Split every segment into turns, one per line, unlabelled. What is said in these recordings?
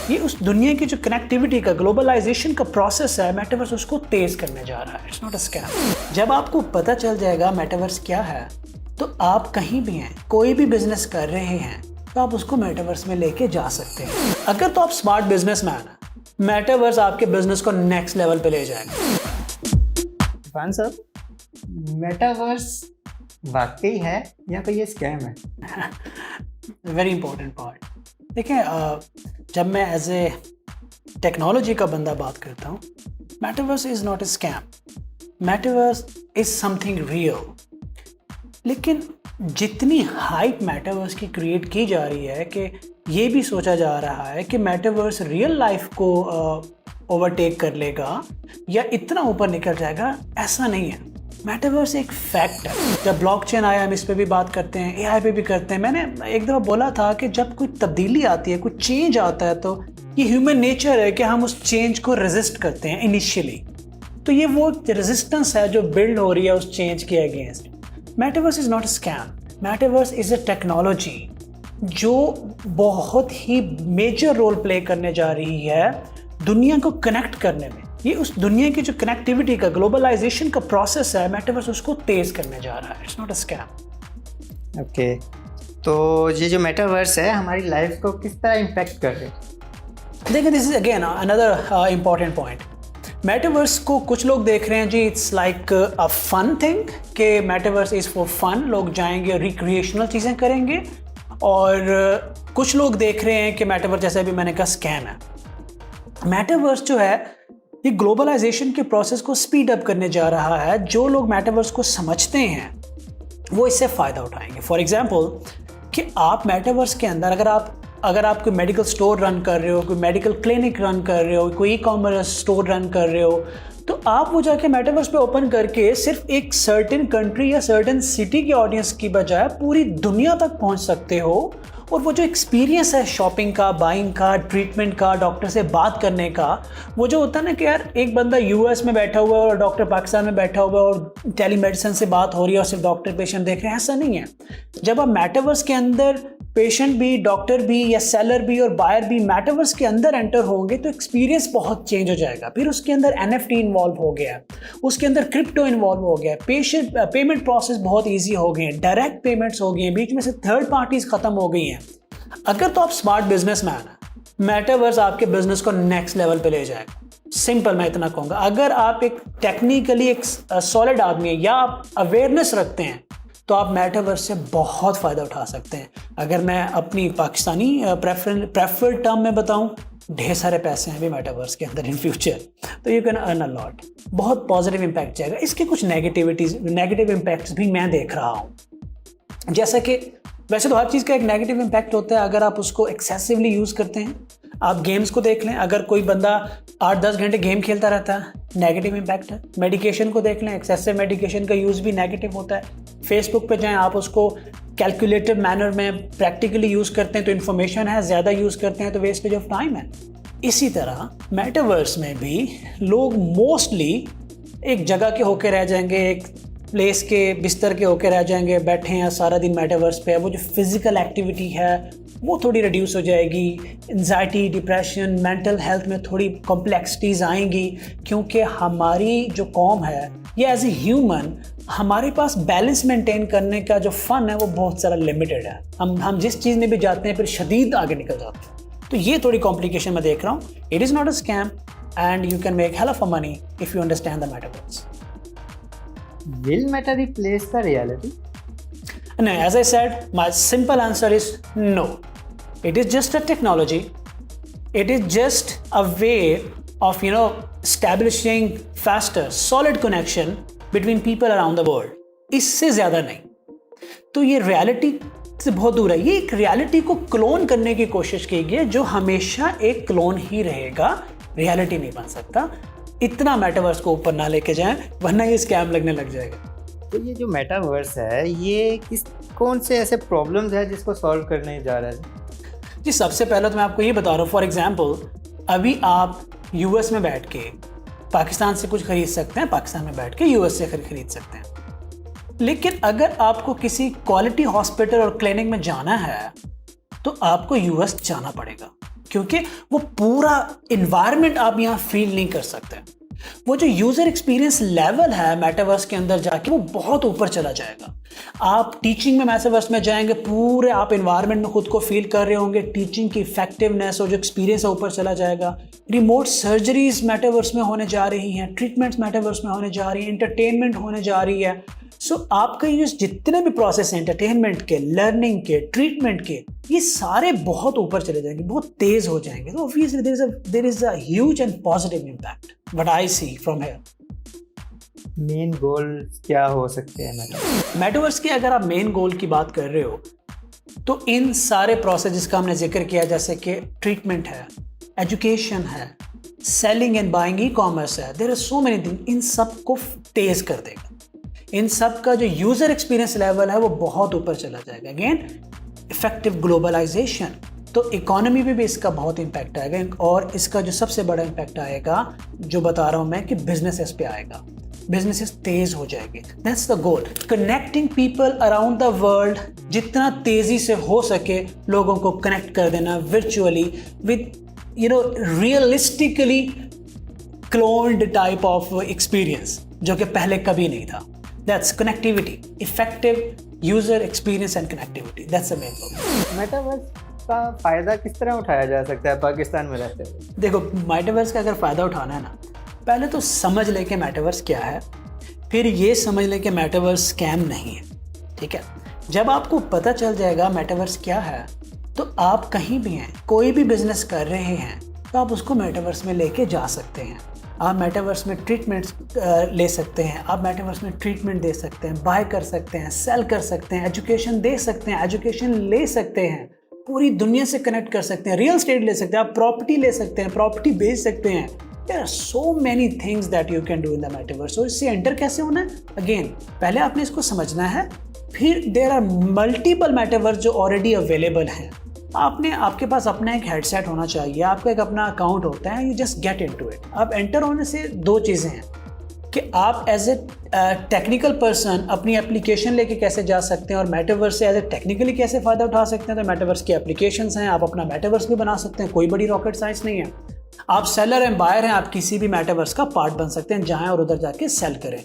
ये उस दुनिया की जो कनेक्टिविटी का ग्लोबलाइजेशन का प्रोसेस है, मेटावर्स उसको तेज करने जा रहा है। It's not a scam. जब आपको पता चल जाएगा मेटावर्स क्या है, तो आप कहीं भी हैं, कोई भी बिजनेस कर रहे हैं, तो आप उसको मेटावर्स में लेके जा सकते हैं। अगर तो आप स्मार्ट बिजनेसमैन हैं, मेटावर्स आपके बिजनेस को नेक्स्ट लेवल पे ले जाएगा।
इरफान साहब, मेटावर्स वाकई है या कोई ये स्कैम है?
Very important part. देखिए, जब मैं एज ए टेक्नोलॉजी का बंदा बात करता हूँ, metaverse is not a scam, metaverse is something real. लेकिन जितनी हाइप मेटावर्स की क्रिएट की जा रही है कि ये भी सोचा जा रहा है कि मेटावर्स रियल लाइफ को ओवरटेक कर लेगा या इतना ऊपर निकल जाएगा, ऐसा नहीं है। मेटावर्स एक फैक्ट है। जब ब्लॉकचेन आया, हम इस पे भी बात करते हैं, एआई पे भी करते हैं। मैंने एक दफ़ा बोला था कि जब कोई तब्दीली आती है, कोई चेंज आता है, तो ये ह्यूमन नेचर है कि हम उस चेंज को रेजिस्ट करते हैं इनिशियली। तो ये वो रेजिस्टेंस है जो बिल्ड हो रही है उस चेंज के against. Metaverse is not a scam, metaverse is a technology जो बहुत ही मेजर रोल प्ले करने जा रही है दुनिया को कनेक्ट करने में। ये उस दुनिया की जो कनेक्टिविटी का ग्लोबलाइजेशन का प्रोसेस है, मेटावर्स उसको तेज करने जा रहा है। It's not a scam.
Okay, तो ये जो मेटावर्स है हमारी लाइफ को किस तरह इम्पैक्ट कर रहे हैं?
देखिए, this is again another important point. Metaverse को कुछ लोग देख रहे हैं जी, it's like a fun thing, कि मेटावर्स इज़ फॉर फन, लोग जाएंगे रिक्रिएशनल चीज़ें करेंगे। और कुछ लोग देख रहे हैं कि मेटावर्स, जैसे अभी मैंने कहा, स्कैम है। मेटावर्स जो है, ये ग्लोबलाइजेशन के प्रोसेस को स्पीड अप करने जा रहा है। जो लोग मेटावर्स को समझते हैं वो इससे फ़ायदा उठाएंगे। फॉर एग्जांपल, कि आप मेटावर्स के अंदर अगर आप कोई मेडिकल स्टोर रन कर रहे हो, कोई मेडिकल क्लिनिक रन कर रहे हो, कोई ई-कॉमर्स स्टोर रन कर रहे हो, तो आप वो जाके मेटावर्स पे ओपन करके सिर्फ एक सर्टेन कंट्री या सर्टेन सिटी की ऑडियंस की बजाय पूरी दुनिया तक पहुंच सकते हो। और वो जो एक्सपीरियंस है शॉपिंग का, बाइंग का, ट्रीटमेंट का, डॉक्टर से बात करने का, वो जो होता है ना कि यार एक बंदा यूएस में बैठा हुआ है और डॉक्टर पाकिस्तान में बैठा हुआ है और टेलीमेडिसिन से बात हो रही है और सिर्फ डॉक्टर पेशेंट देख रहे हैं, ऐसा नहीं है। जब आप मेटावर्स के अंदर पेशेंट भी, डॉक्टर भी या सेलर भी और बायर भी मेटावर्स के अंदर एंटर होंगे, तो एक्सपीरियंस बहुत चेंज हो जाएगा। फिर उसके अंदर एनएफटी इन्वॉल्व हो गया, उसके अंदर क्रिप्टो इन्वॉल्व हो गया, पेमेंट प्रोसेस बहुत ईजी हो गए हैं, डायरेक्ट पेमेंट्स हो गए हैं, बीच में से थर्ड पार्टीज खत्म हो गई हैं। अगर तो आप स्मार्ट बिजनेसमैन हैं, मेटावर्स आपके बिजनेस को नेक्स्ट लेवल पे ले जाएगा। सिंपल मैं इतना कहूँगा। अगर आप एक टेक्निकली एक सॉलिड आदमी है या आप अवेयरनेस रखते हैं, तो आप मेटावर्स से बहुत फ़ायदा उठा सकते हैं। अगर मैं अपनी पाकिस्तानी प्रेफर्ड टर्म में बताऊं, ढेर सारे पैसे हैं अभी मेटावर्स के अंदर इन फ्यूचर, तो you can earn a lot. बहुत पॉजिटिव इम्पैक्ट जाएगा। इसके कुछ नेगेटिव इम्पैक्ट्स भी मैं देख रहा हूँ। जैसा कि वैसे तो हर चीज़ का एक नेगेटिव इम्पैक्ट होता है अगर आप उसको एक्सेसिवली यूज़ करते हैं। आप गेम्स को देख लें, अगर कोई बंदा 8-10 घंटे गेम खेलता रहता है, नेगेटिव इम्पैक्ट है। मेडिकेशन को देख लें, एक्सेसिव मेडिकेशन का यूज़ भी नेगेटिव होता है। फेसबुक पे जाएं, आप उसको कैलकुलेटेड मैनर में प्रैक्टिकली यूज़ करते हैं तो इन्फॉर्मेशन है, ज़्यादा यूज़ करते हैं तो वेस्टेज ऑफ टाइम है। इसी तरह मेटावर्स में भी लोग मोस्टली एक जगह के होके रह जाएंगे, एक प्लेस के बिस्तर के होके रह जाएंगे, बैठे हैं सारा दिन मेटावर्स पे। वो जो फिज़िकल एक्टिविटी है वो थोड़ी रिड्यूस हो जाएगी। एंजाइटी, डिप्रेशन, मेंटल हेल्थ में थोड़ी कॉम्प्लेक्सिटीज़ आएंगी, क्योंकि हमारी जो कौम है, ये एज ए ह्यूमन, हमारे पास बैलेंस मेंटेन करने का जो फ़न है वो बहुत सारा लिमिटेड है। हम जिस चीज़ में भी जाते हैं फिर शदीद आगे निकल जाते हैं। तो ये थोड़ी कॉम्प्लिकेशन मैं देख रहा हूँ। It is not a scam and you can make hell of a money if you understand the metaverse.
Will meta replace the reality?
No, as I said, my simple answer is no. It is just a technology. It is just a way of, establishing faster, solid connection between people around the world. इससे ज़्यादा नहीं। तो ये reality से बहुत दूर है। ये एक reality को क्लोन करने की कोशिश की गई है, जो हमेशा एक क्लोन ही रहेगा, reality नहीं बन सकता। इतना मेटावर्स को ऊपर ना लेके जाएं, वरना ये स्कैम लगने लग जाएगा।
तो ये जो मेटावर्स है, ये कौन से ऐसे प्रॉब्लम्स है जिसको सॉल्व करने जा रहा है?
जी, सबसे पहले तो मैं आपको ये बता रहा हूँ, फॉर एग्जांपल, अभी आप यूएस में बैठ के पाकिस्तान से कुछ खरीद सकते हैं, पाकिस्तान में बैठ के यूएस से खरीद सकते हैं। लेकिन अगर आपको किसी क्वालिटी हॉस्पिटल और क्लिनिक में जाना है, तो आपको यूएस जाना पड़ेगा, क्योंकि वो पूरा इन्वायरमेंट आप यहाँ फील नहीं कर सकते। वो जो यूज़र एक्सपीरियंस लेवल है मेटावर्स के अंदर जाके वो बहुत ऊपर चला जाएगा। आप टीचिंग में मेटावर्स में जाएंगे, पूरे आप इन्वायरमेंट में खुद को फील कर रहे होंगे, टीचिंग की इफेक्टिवनेस और जो एक्सपीरियंस है ऊपर चला जाएगा। रिमोट सर्जरीज मेटावर्स में होने जा रही हैं, ट्रीटमेंट्स मेटावर्स में होने जा रही हैं, एंटरटेनमेंट होने जा रही है। सो आपका ये जितने भी प्रोसेस हैं एंटरटेनमेंट के, लर्निंग के, ट्रीटमेंट के, ये सारे बहुत ऊपर चले जाएंगे, बहुत तेज हो जाएंगे। तो obviously there is a huge and positive impact what I see from here.
Main goal क्या हो सकते हैं
मेटावर्स की अगर आप मेन गोल की बात कर रहे हो तो इन सारे प्रोसेस जिसका हमने जिक्र किया, जैसे कि ट्रीटमेंट है, एजुकेशन है, selling and buying, e commerce है, there are so many thing, इन सब को तेज कर देगा। इन सब का जो यूज़र एक्सपीरियंस लेवल है वो बहुत ऊपर चला जाएगा। अगेन इफेक्टिव ग्लोबलाइजेशन, तो इकोनॉमी पे भी इसका बहुत इम्पैक्ट आएगा। और इसका जो सबसे बड़ा इम्पैक्ट आएगा, जो बता रहा हूँ मैं, कि बिजनेसेस पे आएगा। बिजनेसेस तेज हो जाएंगे। That's the goal, connecting people around the world, जितना तेजी से हो सके लोगों को कनेक्ट कर देना virtually with realistically cloned type of experience, जो कि पहले कभी नहीं था। That's connectivity, effective user experience and connectivity. That's the main goal.
Metaverse का फ़ायदा किस तरह उठाया जा सकता है पाकिस्तान में रहते हुए?
देखो, मेटावर्स का अगर फ़ायदा उठाना है ना, पहले तो समझ ले कि मेटावर्स क्या है, फिर ये समझ ले कि मेटावर्स स्कैम नहीं है। ठीक है, जब आपको पता चल जाएगा मेटावर्स क्या है, तो आप कहीं भी हैं, कोई भी बिजनेस कर रहे हैं, तो आप उसको मेटावर्स में लेके जा सकते हैं। आप मेटावर्स में ट्रीटमेंट्स ले सकते हैं, आप मेटावर्स में ट्रीटमेंट दे सकते हैं, बाय कर सकते हैं, सेल कर सकते हैं, एजुकेशन दे सकते हैं, एजुकेशन ले सकते हैं, पूरी दुनिया से कनेक्ट कर सकते हैं, रियल एस्टेट ले सकते हैं, आप प्रॉपर्टी ले सकते हैं, प्रॉपर्टी बेच सकते हैं। There are so many things that you can do in the metaverse. और इससे एंटर कैसे होना है? अगेन पहले आपने इसको समझना है, फिर देयर आर मल्टीपल मेटावर्स जो ऑलरेडी अवेलेबल हैं। आपके पास अपना एक हेडसेट होना चाहिए, आपका एक अपना अकाउंट होता है, you just get into it. अब एंटर होने से दो चीज़ें हैं कि आप एज ए टेक्निकल पर्सन अपनी एप्लीकेशन लेके कैसे जा सकते हैं, और मेटावर्स से एज ए टेक्निकली कैसे फ़ायदा उठा सकते हैं। तो मेटावर्स की एप्लीकेशंस हैं, आप अपना मेटावर्स भी बना सकते हैं, कोई बड़ी रॉकेट साइंस नहीं है। आप सेलर एंड बायर हैं, आप किसी भी मेटावर्स का पार्ट बन सकते हैं, जहाँ और उधर जाके सेल करें।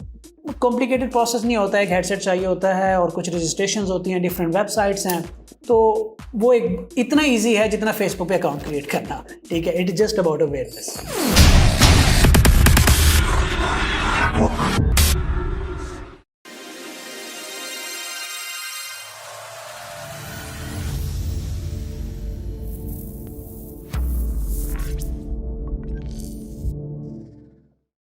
कॉम्प्लिकेटेड प्रोसेस नहीं होता है, एक हेडसेट चाहिए होता है और कुछ रजिस्ट्रेशन होती हैं, डिफरेंट वेबसाइट्स हैं, तो वो एक इतना ईजी है जितना फेसबुक पे अकाउंट क्रिएट करना। ठीक है, it is just about awareness.